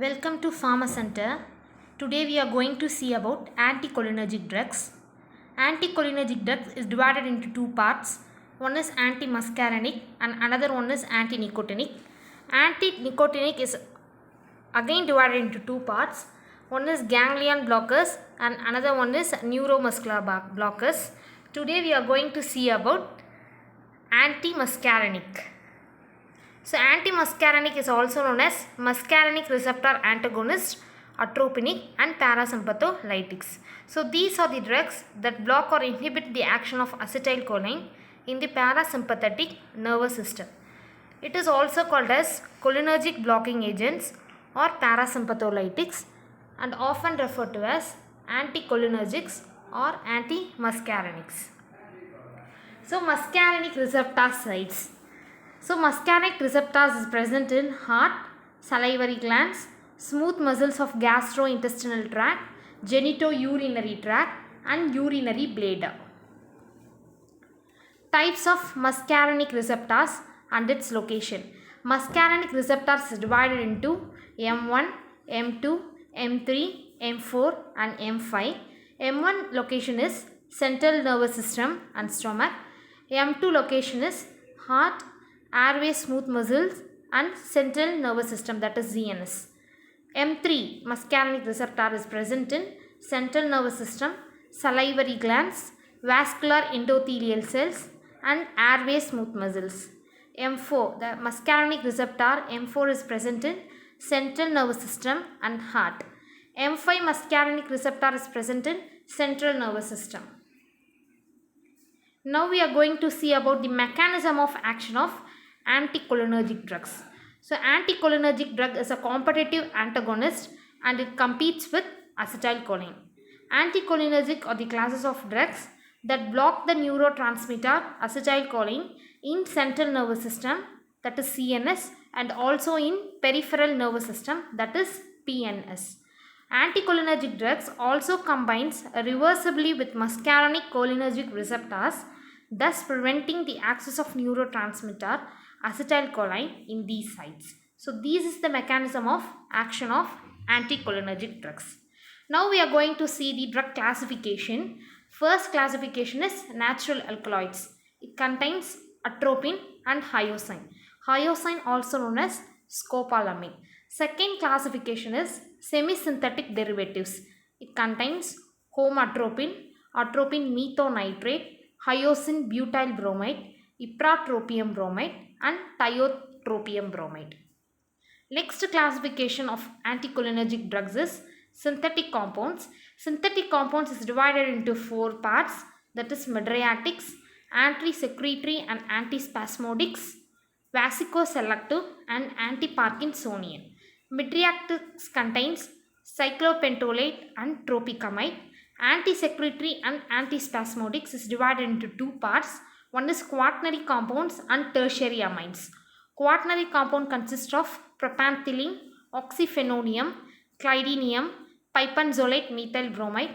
Welcome to Pharma Center. Today we are going to see about anticholinergic drugs. Anticholinergic drugs is divided into two parts. One is antimuscarinic and another one is antinicotinic. Antinicotinic is again divided into two parts. One is ganglion blockers and another one is neuromuscular blockers. Today we are going to see about antimuscarinic. So antimuscarinic is also known as muscarinic receptor antagonist, atropinic and parasympatholytics. So these are the drugs that block or inhibit the action of acetylcholine in the parasympathetic nervous system. It is also called as cholinergic blocking agents or parasympatholytics and often referred to as anticholinergics or antimuscarinics. So muscarinic receptor sites. So muscarinic receptors is present in heart, salivary glands, smooth muscles of gastrointestinal tract, genitourinary tract and urinary bladder. Types of muscarinic receptors and its location. Muscarinic receptors is divided into M1, M2, M3, M4 and M5. M1 location is central nervous system and stomach. M2 location is heart, airway smooth muscles and central nervous system, that is CNS. M3 muscarinic receptor is present in central nervous system, salivary glands, vascular endothelial cells and airway smooth muscles. M4 the muscarinic receptor M4 is present in central nervous system and heart. M5 muscarinic receptor is present in central nervous system. Now we are going to see about the mechanism of action of anticholinergic drugs. So anticholinergic drug is a competitive antagonist and it competes with acetylcholine. Anticholinergic are the classes of drugs that block the neurotransmitter acetylcholine in central nervous system, that is CNS, and also in peripheral nervous system, that is PNS. Anticholinergic drugs also combines reversibly with muscarinic cholinergic receptors, thus preventing the access of neurotransmitter acetylcholine in these sites. So this is the mechanism of action of anticholinergic drugs. Now we are going to see the drug classification. First classification is natural alkaloids. It contains atropine and hyoscine. Hyoscine also known as scopolamine. Second classification is semi-synthetic derivatives. It contains homatropine, atropine methonitrate, hyoscine butyl bromide, ipratropium bromide and tiotropium bromide. Next classification of anticholinergic drugs is synthetic compounds. Synthetic compounds is divided into four parts, that is mydriatics, anti-secretory and antispasmodics, vasicoselective and anti-Parkinsonian. Mydriatics contains cyclopentolate and tropicamide. Anti-secretory and antispasmodics is divided into two parts. One is quaternary compounds and tertiary amines. Quaternary compound consists of propanthyline, oxyphenonium, clydinium, pipanzolate methyl bromide,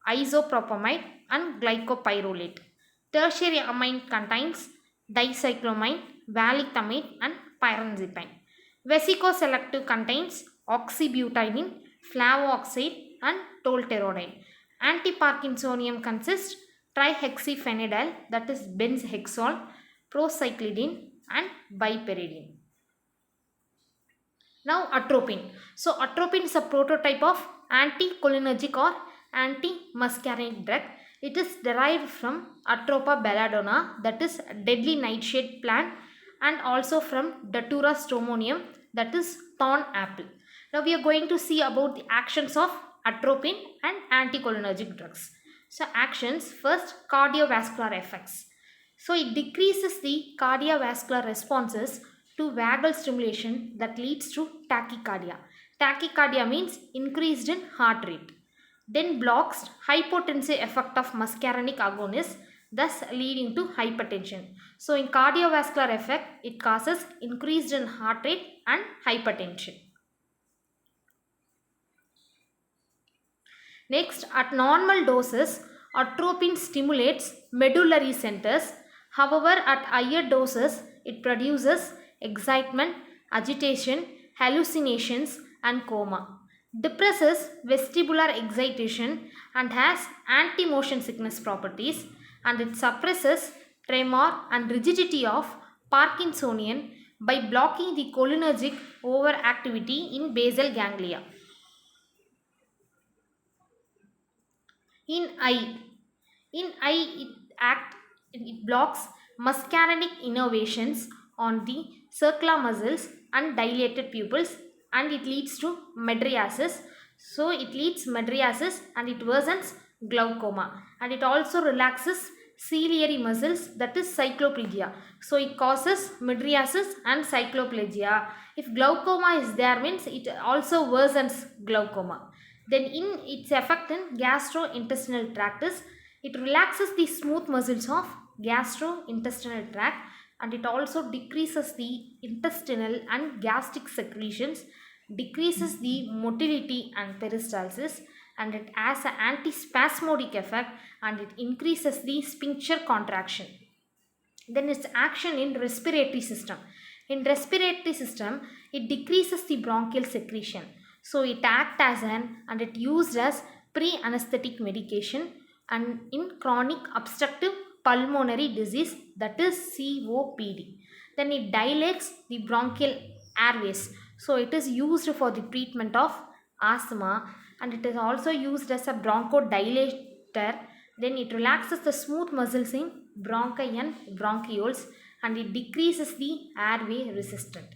isopropamide and glycopyrrolate. Tertiary amine contains dicyclomine, valictamate and pyrazipine. Vesicoselective contains oxybutylene, flavoxate and tolterodine. Anti-Parkinsonium consists trihexyphenidyl, that is benzhexol, procyclidine and bipyridine. Now atropine. So atropine is a prototype of anticholinergic or antimuscarinic drug. It is derived from Atropa belladonna, that is deadly nightshade plant, and also from Datura stramonium, that is thorn apple. Now we are going to see about the actions of atropine and anticholinergic drugs. So actions, first cardiovascular effects. So it decreases the cardiovascular responses to vagal stimulation that leads to tachycardia. Tachycardia means increased in heart rate. Then blocks hypotensive effect of muscarinic agonist, thus leading to hypertension. So in cardiovascular effect, it causes increased in heart rate and hypertension. Next, at normal doses, atropine stimulates medullary centers. However, at higher doses, it produces excitement, agitation, hallucinations and coma. Depresses vestibular excitation and has anti-motion sickness properties, and it suppresses tremor and rigidity of Parkinsonian by blocking the cholinergic overactivity in basal ganglia. In eye, it blocks muscarinic innervations on the circular muscles and dilated pupils, and it leads to mydriasis. So it leads mydriasis and it worsens glaucoma, and it also relaxes ciliary muscles, that is cycloplegia. So it causes mydriasis and cycloplegia. If glaucoma is there means it also worsens glaucoma. Then in its effect in gastrointestinal tract is it relaxes the smooth muscles of gastrointestinal tract, and it also decreases the intestinal and gastric secretions, decreases the motility and peristalsis, and it has an antispasmodic effect, and it increases the sphincter contraction. Then its action in respiratory system. In respiratory system, it decreases the bronchial secretion. So it acts as an and it used as pre-anesthetic medication, and in chronic obstructive pulmonary disease, that is COPD. Then it dilates the bronchial airways. So it is used for the treatment of asthma, and it is also used as a bronchodilator. Then it relaxes the smooth muscles in bronchi and bronchioles, and it decreases the airway resistance.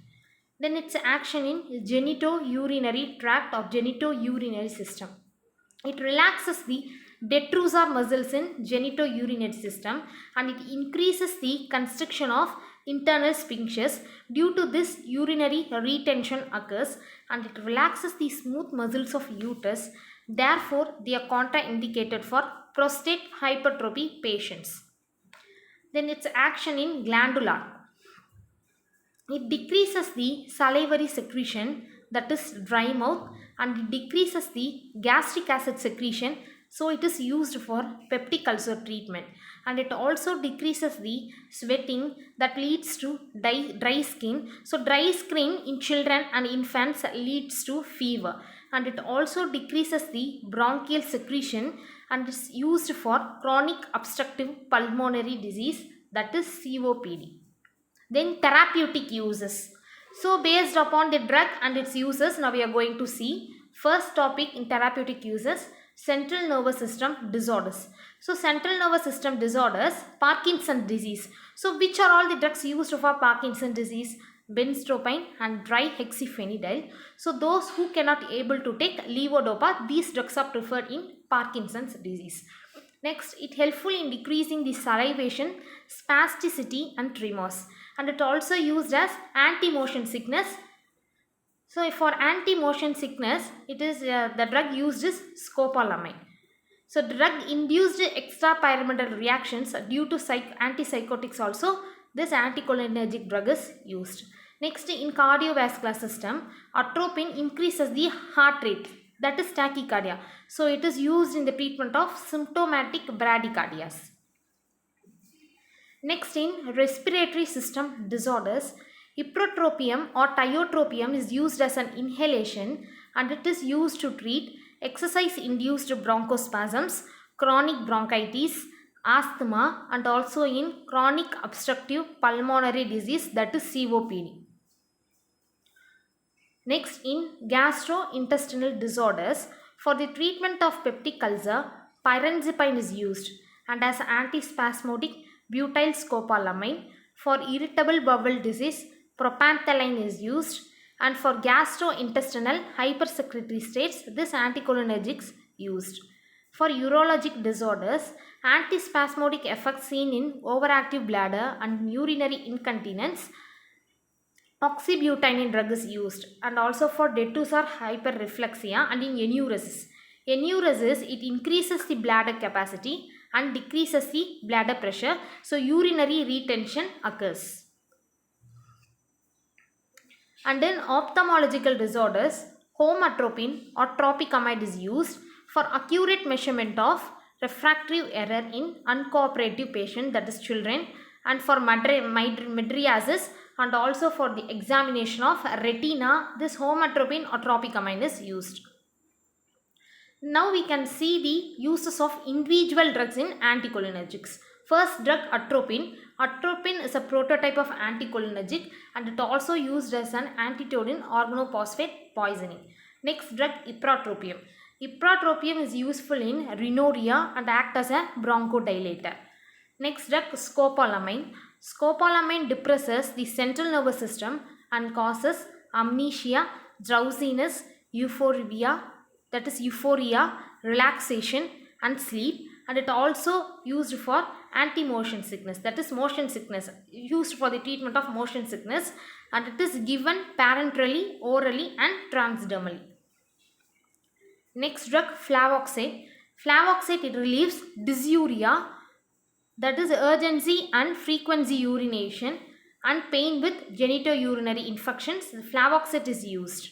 Then its action in genitourinary tract or genitourinary system. It relaxes the detrusor muscles in genitourinary system, and it increases the constriction of internal sphincters. Due to this, urinary retention occurs, and it relaxes the smooth muscles of uterus. Therefore, they are contraindicated for prostate hypertrophy patients. Then its action in glandular. It decreases the salivary secretion, that is dry mouth, and it decreases the gastric acid secretion. So it is used for peptic ulcer treatment, and it also decreases the sweating that leads to dry skin. So dry skin in children and infants leads to fever, and it also decreases the bronchial secretion, and is used for chronic obstructive pulmonary disease, that is COPD. Then therapeutic uses. So based upon the drug and its uses, now we are going to see first topic in therapeutic uses, central nervous system disorders. So central nervous system disorders, Parkinson's disease. So which are all the drugs used for Parkinson's disease? Benztropine and trihexyphenidyl. So those who cannot able to take levodopa, these drugs are preferred in Parkinson's disease. Next, it helpful in decreasing the salivation, spasticity and tremors, and it also used as anti-motion sickness. So for anti-motion sickness, it is the drug used is scopolamine. So drug induced extrapyramidal reactions due to antipsychotics also, this anticholinergic drug is used. Next, in cardiovascular system, atropine increases the heart rate, that is tachycardia. So it is used in the treatment of symptomatic bradycardias. Next, in respiratory system disorders, ipratropium or tiotropium is used as an inhalation, and it is used to treat exercise-induced bronchospasms, chronic bronchitis, asthma, and also in chronic obstructive pulmonary disease, that is COPD. Next, in gastrointestinal disorders, for the treatment of peptic ulcer, pyrazipine is used, and as antispasmodic, butyl scopolamine. For irritable bowel disease, propanthaline is used, and for gastrointestinal hypersecretory states, this anticholinergics used. For urologic disorders, antispasmodic effects seen in overactive bladder and urinary incontinence, oxybutynin drug is used, and also for detrusor hyperreflexia and in enuresis. Enuresis, it increases the bladder capacity and decreases the bladder pressure, so urinary retention occurs. And in ophthalmological disorders, homatropine or tropicamide is used for accurate measurement of refractive error in uncooperative patient, that is children, and for mydriasis and also for the examination of retina, this homatropine or tropicamine is used. Now we can see the uses of individual drugs in anticholinergics. First drug atropine. Atropine is a prototype of anticholinergic and it also used as an antidote in organophosphate poisoning. Next drug ipratropium. Ipratropium is useful in rhinorrhea and act as a bronchodilator. Next drug scopolamine. Scopolamine depresses the central nervous system and causes amnesia, drowsiness, euphoria, relaxation and sleep, and it also used for anti-motion sickness, that is motion sickness, used for the treatment of motion sickness, and it is given parenterally, orally and transdermally. Next drug flavoxate. Flavoxate, it relieves dysuria, that is urgency and frequency urination, and pain with genitourinary infections. Flavoxate is used.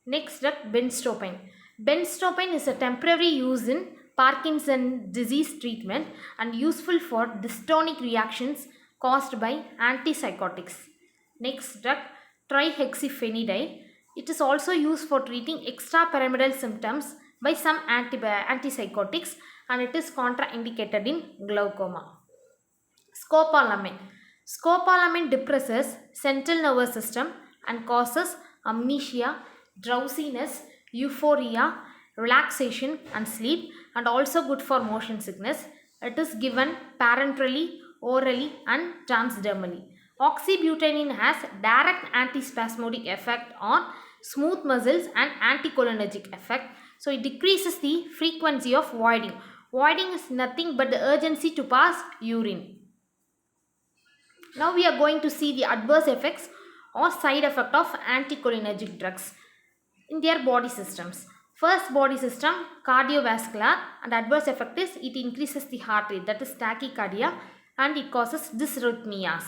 Next drug benztropine. Benztropine is a temporary use in Parkinson's disease treatment and useful for dystonic reactions caused by antipsychotics. Next drug trihexyphenidyl. It is also used for treating extrapyramidal symptoms by some antipsychotics and it is contraindicated in glaucoma. Scopolamine. Scopolamine depresses central nervous system and causes amnesia, drowsiness, euphoria, relaxation and sleep, and also good for motion sickness. It is given parenterally, orally and transdermally. Oxybutynin has direct antispasmodic effect on smooth muscles and anticholinergic effect. So it decreases the frequency of voiding. Voiding is nothing but the urgency to pass urine. Now we are going to see the adverse effects or side effect of anticholinergic drugs in their body systems. First body system, cardiovascular, and adverse effect is it increases the heart rate, that is tachycardia, and it causes dysrhythmias.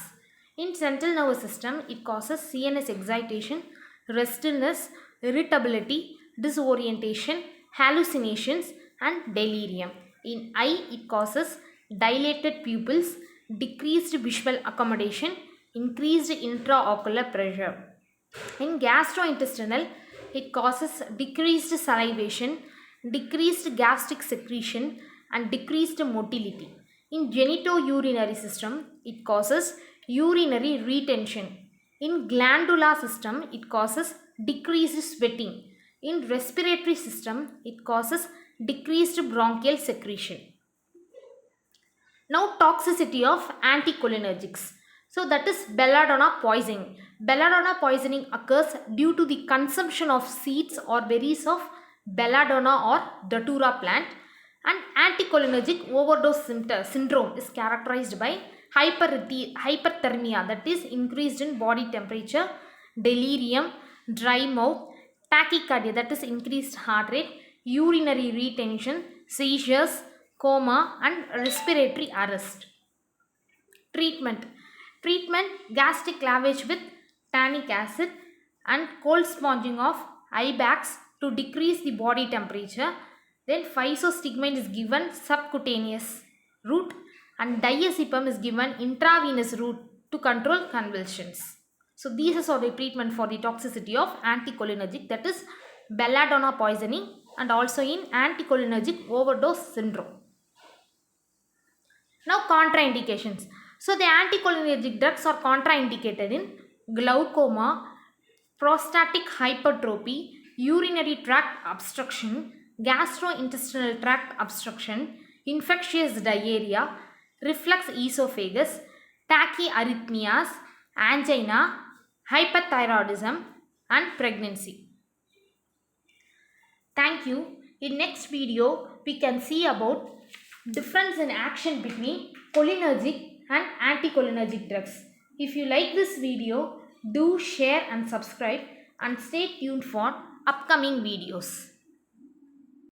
In central nervous system, it causes CNS excitation, restlessness, irritability, disorientation, hallucinations and delirium. In eye, it causes dilated pupils, decreased visual accommodation, increased intraocular pressure. In gastrointestinal, it causes decreased salivation, decreased gastric secretion and decreased motility. In genitourinary system, it causes urinary retention. In glandular system, it causes decreased sweating. In respiratory system, it causes decreased bronchial secretion. Now toxicity of anticholinergics. So that is belladonna poisoning. Belladonna poisoning occurs due to the consumption of seeds or berries of belladonna or datura plant, and anticholinergic overdose syndrome is characterized by hyperthermia, that is increased in body temperature, delirium, dry mouth, tachycardia, that is increased heart rate, urinary retention, seizures, coma and respiratory arrest. Treatment. Gastric lavage with tannic acid and cold sponging of eye bags to decrease the body temperature. Then physostigmine is given subcutaneous route and diazepam is given intravenous route to control convulsions. So these are the treatment for the toxicity of anticholinergic, that is belladonna poisoning and also in anticholinergic overdose syndrome. Now contraindications. So the anticholinergic drugs are contraindicated in glaucoma, prostatic hypertrophy, urinary tract obstruction, gastrointestinal tract obstruction, infectious diarrhea, reflux esophagus, tachyarrhythmias, angina, hyperthyroidism and pregnancy. Thank you. In next video, we can see about difference in action between cholinergic and anticholinergic drugs. If you like this video, do share and subscribe and stay tuned for upcoming videos.